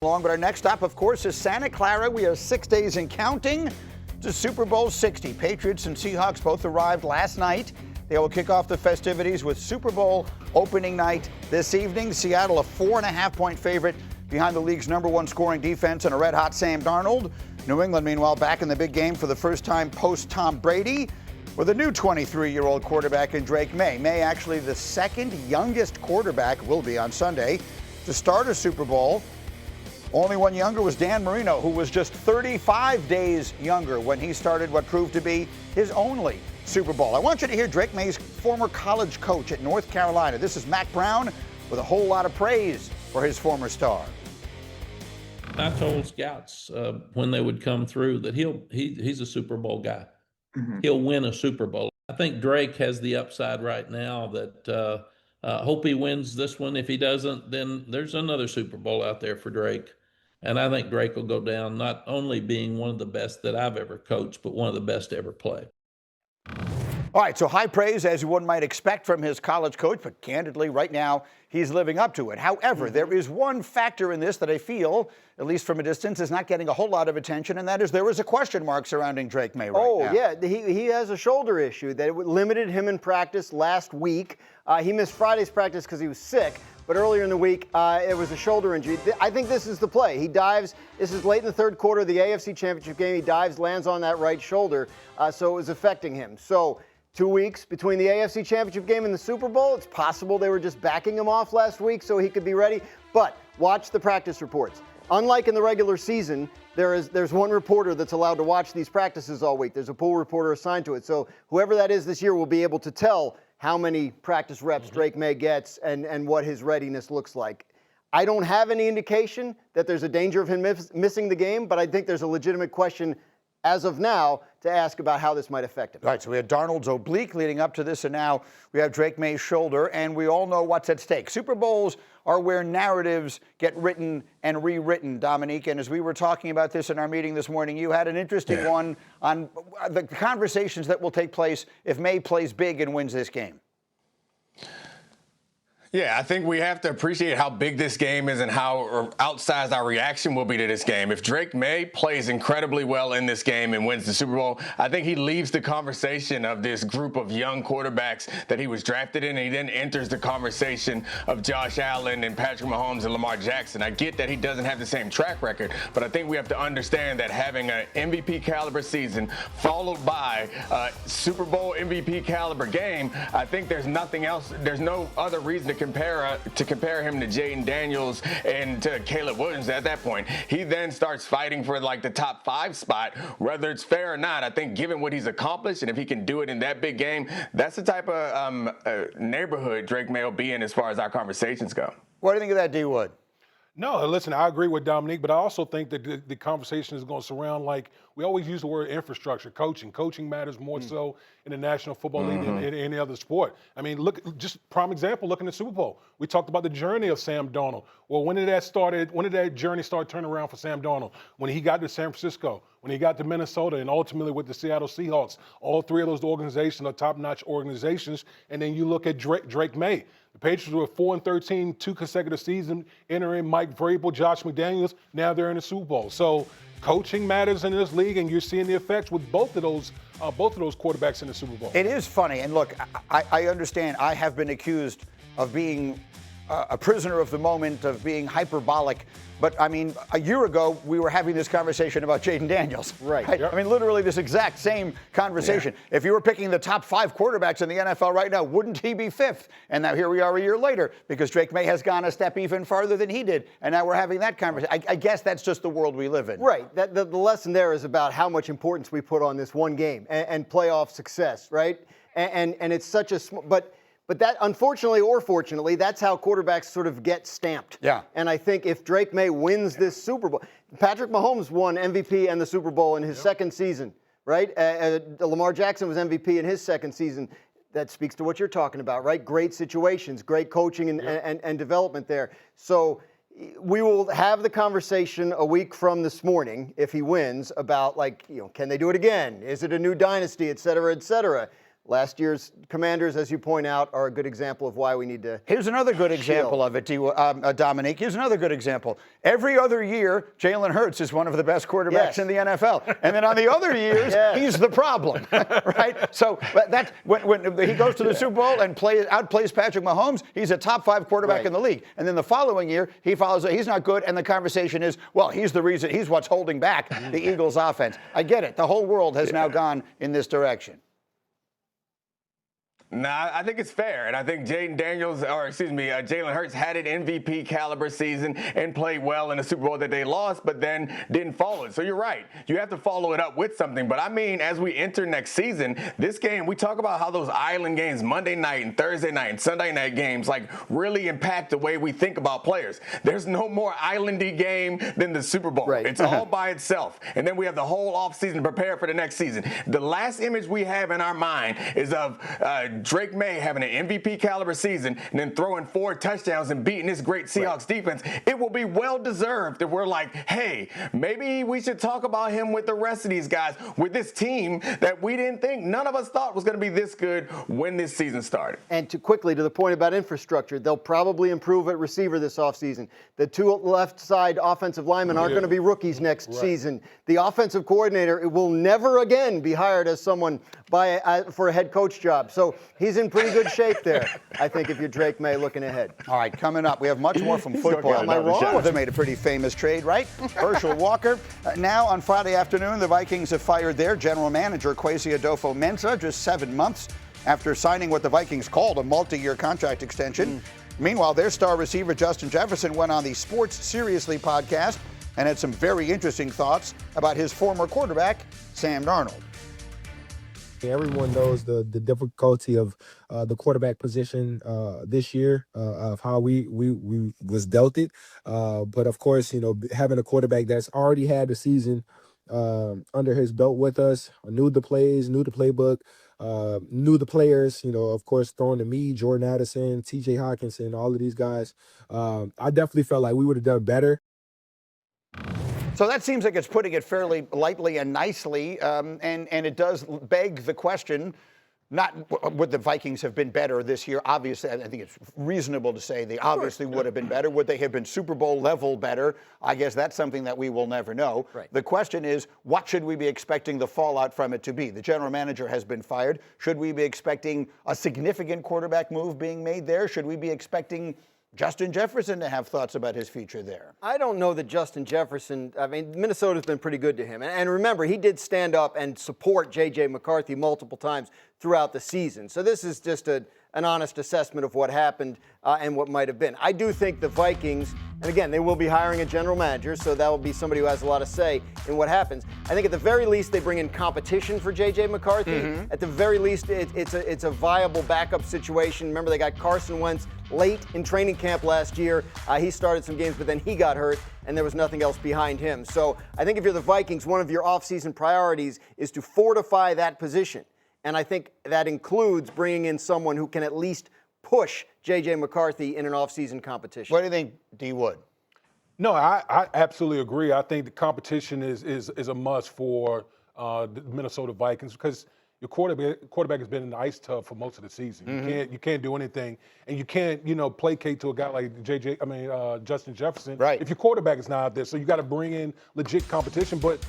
But our next stop, of course, is Santa Clara. We are 6 days and counting to Super Bowl 60. Patriots and Seahawks both arrived last night. They will kick off the festivities with Super Bowl opening night this evening. Seattle, a 4.5-point favorite behind the league's #1 scoring defense and a red-hot Sam Darnold. New England, meanwhile, back in the big game for the first time post-Tom Brady with a new 23-year-old quarterback in Drake Maye. Maye, actually the second youngest quarterback, will be on Sunday, to start a Super Bowl. Only one younger was Dan Marino, who was just 35 days younger when he started what proved to be his only Super Bowl. I want you to hear Drake Maye's former college coach at North Carolina. This is Mack Brown with a whole lot of praise for his former star. I told scouts when they would come through that he's a Super Bowl guy. Mm-hmm. He'll win a Super Bowl. I think Drake has the upside right now that hope he wins this one. If he doesn't, then there's another Super Bowl out there for Drake. And I think Drake will go down not only being one of the best that I've ever coached, but one of the best to ever play. All right, so high praise, as one might expect from his college coach, but candidly, right now, he's living up to it. However, there is one factor in this that I feel, at least from a distance, is not getting a whole lot of attention, and that is there is a question mark surrounding Drake Maye right now. Oh, yeah, he has a shoulder issue that limited him in practice last week. He missed Friday's practice because he was sick. But earlier in the week, it was a shoulder injury. I think this is the play. He dives. This is late in the third quarter of the AFC Championship game. He dives, lands on that right shoulder, so it was affecting him. So 2 weeks between the AFC Championship game and the Super Bowl. It's possible they were just backing him off last week so he could be ready. But watch the practice reports. Unlike in the regular season, there's one reporter that's allowed to watch these practices all week. There's a pool reporter assigned to it. So whoever that is this year will be able to tell how many practice reps Drake Maye gets and what his readiness looks like. I don't have any indication that there's a danger of him missing the game, but I think there's a legitimate question as of now to ask about how this might affect him. All right, so we had Darnold's oblique leading up to this, and now we have Drake Maye's shoulder, and we all know what's at stake. Super Bowls are where narratives get written and rewritten, Dominique, and as we were talking about this in our meeting this morning, you had an interesting one on the conversations that will take place if Maye plays big and wins this game. Yeah, I think we have to appreciate how big this game is and how outsized our reaction will be to this game. If Drake Maye plays incredibly well in this game and wins the Super Bowl, I think he leaves the conversation of this group of young quarterbacks that he was drafted in, and he then enters the conversation of Josh Allen and Patrick Mahomes and Lamar Jackson. I get that he doesn't have the same track record, but I think we have to understand that having an MVP caliber season followed by a Super Bowl MVP caliber game, I think there's nothing else, there's no other reason to compare him to Jaden Daniels and to Caleb Williams at that point. He then starts fighting for like the top 5 spot, whether it's fair or not. I think given what he's accomplished and if he can do it in that big game, that's the type of neighborhood Drake Maye will be in as far as our conversations go. What do you think of that, D. Wood? No, listen, I agree with Dominique, but I also think that the conversation is going to surround, like, we always use the word infrastructure, coaching. Coaching matters more so in the National Football League than in any other sport. I mean, look, just prime example, look in the Super Bowl. We talked about the journey of Sam Darnold. Well, when did that journey start turning around for Sam Darnold? When he got to San Francisco, when he got to Minnesota, and ultimately with the Seattle Seahawks. All 3 of those organizations are top-notch organizations. And then you look at Drake Maye. The Patriots were 4-13, 2 consecutive seasons, entering Mike Vrabel, Josh McDaniels. Now they're in the Super Bowl. So coaching matters in this league, and you're seeing the effects with both of those quarterbacks in the Super Bowl. It is funny, and look, I understand. I have been accused of being a prisoner of the moment, of being hyperbolic. But, I mean, a year ago, we were having this conversation about Jaden Daniels. Right. Yep. I mean, literally this exact same conversation. Yeah. If you were picking the top 5 quarterbacks in the NFL right now, wouldn't he be 5th? And now here we are a year later because Drake Maye has gone a step even farther than he did. And now we're having that conversation. I guess that's just the world we live in. Right. The lesson there is about how much importance we put on this one game and playoff success, right? And it's such a small, but that, unfortunately or fortunately, that's how quarterbacks sort of get stamped. Yeah. And I think if Drake Maye wins this Super Bowl, Patrick Mahomes won MVP and the Super Bowl in his second season, right? Lamar Jackson was MVP in his second season. That speaks to what you're talking about, right? Great situations, great coaching and development there. So we will have the conversation a week from this morning if he wins about, like, can they do it again? Is it a new dynasty, et cetera, et cetera? Last year's Commanders, as you point out, are a good example of why we need to. Here's another good example of it, Dominique. Here's another good example. Every other year, Jalen Hurts is one of the best quarterbacks in the NFL. And then on the other years, he's the problem, right? So that's when he goes to the Super Bowl and outplays Patrick Mahomes, he's a top 5 quarterback in the league. And then the following year, he's not good, and the conversation is, well, he's the reason, he's what's holding back the Eagles' offense. I get it. The whole world has now gone in this direction. Nah, I think it's fair, and I think Jalen Hurts had an MVP caliber season and played well in the Super Bowl that they lost, but then didn't follow it. So you're right. You have to follow it up with something. But I mean, as we enter next season, this game, we talk about how those island games, Monday night and Thursday night and Sunday night games, like really impact the way we think about players. There's no more islandy game than the Super Bowl. Right. It's all by itself. And then we have the whole offseason to prepare for the next season. The last image we have in our mind is of Drake Maye having an MVP caliber season and then throwing 4 touchdowns and beating this great Seahawks defense. It will be well deserved if we're like, hey, maybe we should talk about him with the rest of these guys, with this team that we didn't think, none of us thought was going to be this good when this season started. And to the point about infrastructure, they'll probably improve at receiver this offseason. The 2 left side offensive linemen aren't going to be rookies next season. The offensive coordinator will never again be hired as someone for a head coach job. So he's in pretty good shape there, I think, if you're Drake Maye looking ahead. All right, coming up, we have much more from football. Am I wrong? They made a pretty famous trade, right? Herschel Walker. Now, on Friday afternoon, the Vikings have fired their general manager, Kwesi Adolfo-Mensah, just 7 months after signing what the Vikings called a multi-year contract extension. Meanwhile, their star receiver, Justin Jefferson, went on the Sports Seriously podcast and had some very interesting thoughts about his former quarterback, Sam Darnold. Everyone knows the difficulty of the quarterback position this year, of how we was dealt it. But of course, having a quarterback that's already had the season under his belt with us, knew the plays, knew the playbook, knew the players, of course, throwing to me, Jordan Addison, TJ Hawkinson, all of these guys. I definitely felt like we would have done better. So that seems like it's putting it fairly lightly and nicely, and it does beg the question, not would the Vikings have been better this year? Obviously, I think it's reasonable to say they obviously would have been better. Would they have been Super Bowl level better? I guess that's something that we will never know. Right. The question is, what should we be expecting the fallout from it to be? The general manager has been fired. Should we be expecting a significant quarterback move being made there? Should we be expecting Justin Jefferson to have thoughts about his future there? I don't know that Justin Jefferson, Minnesota's been pretty good to him. And remember, he did stand up and support J.J. McCarthy multiple times throughout the season. So this is just an honest assessment of what happened and what might have been. I do think the Vikings, and again, they will be hiring a general manager, so that will be somebody who has a lot to say in what happens. I think at the very least, they bring in competition for J.J. McCarthy. At the very least, it's a viable backup situation. Remember, they got Carson Wentz late in training camp last year. He started some games, but then he got hurt, and there was nothing else behind him. So I think if you're the Vikings, one of your offseason priorities is to fortify that position. And I think that includes bringing in someone who can at least push J.J. McCarthy in an offseason competition. What do you think, D. Wood? No, I absolutely agree. I think the competition is a must for the Minnesota Vikings because your quarterback has been in the ice tub for most of the season. You can't do anything, and you can't placate to a guy like Justin Jefferson. Right. If your quarterback is not out there, so you got to bring in legit competition. But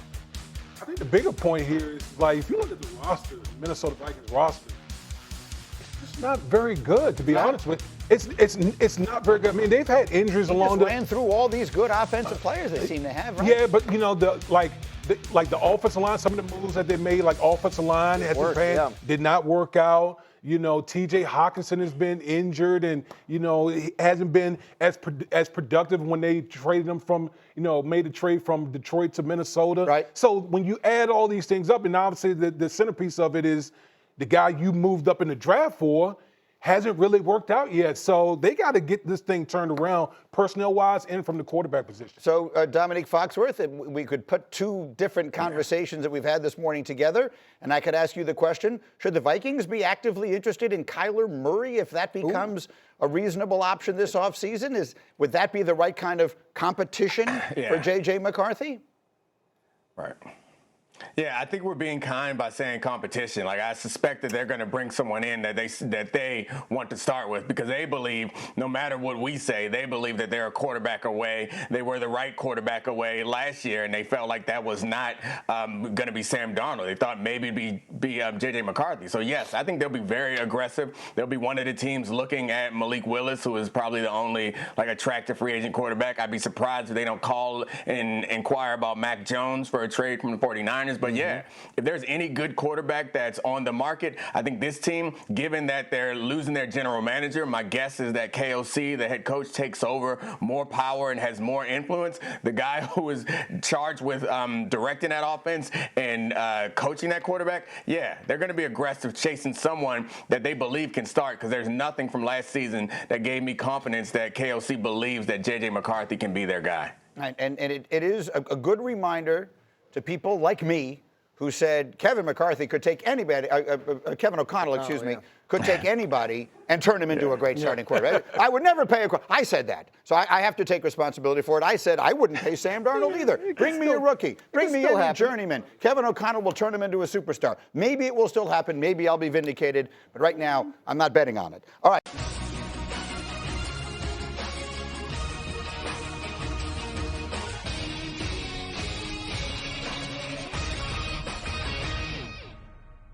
I think the bigger point here is, like, if you look at the roster, the Minnesota Vikings roster, it's just not very good, to be honest with you. It's not very good. I mean, they've had injuries along the way. Ran through all these good offensive players they seem to have, right? Yeah, but the offensive line, some of the moves that they made, like offensive line, did not work out. TJ Hawkinson has been injured, and he hasn't been as productive when they traded him from made a trade from Detroit to Minnesota. Right. So when you add all these things up, and obviously the centerpiece of it is the guy you moved up in the draft for hasn't really worked out yet. So they got to get this thing turned around personnel-wise and from the quarterback position. So, Dominique Foxworth, we could put 2 different conversations that we've had this morning together, and I could ask you the question, should the Vikings be actively interested in Kyler Murray if that becomes a reasonable option this offseason? Would that be the right kind of competition for J.J. McCarthy? Right. Yeah, I think we're being kind by saying competition. Like, I suspect that they're going to bring someone in that they want to start with, because they believe, no matter what we say, they believe that they're a quarterback away. They were the right quarterback away last year, and they felt like that was not going to be Sam Darnold. They thought maybe it'd be J.J. McCarthy. So yes, I think they'll be very aggressive. They'll be one of the teams looking at Malik Willis, who is probably the only attractive free agent quarterback. I'd be surprised if they don't call and inquire about Mac Jones for a trade from the 49ers. But yeah, if there's any good quarterback that's on the market, I think this team, given that they're losing their general manager, my guess is that KOC, the head coach, takes over more power and has more influence. The guy who is charged with directing that offense and coaching that quarterback, yeah, they're going to be aggressive, chasing someone that they believe can start, because there's nothing from last season that gave me confidence that KOC believes that J.J. McCarthy can be their guy. Right. And it is a good reminder to people like me who said Kevin McCarthy could take anybody, Kevin O'Connell, excuse me, could take anybody and turn him into a great starting quarterback. I would never pay I said that. So I have to take responsibility for it. I said I wouldn't pay Sam Darnold either. Bring me a rookie. Bring me a journeyman. Kevin O'Connell will turn him into a superstar. Maybe it will still happen. Maybe I'll be vindicated. But right now, I'm not betting on it. All right.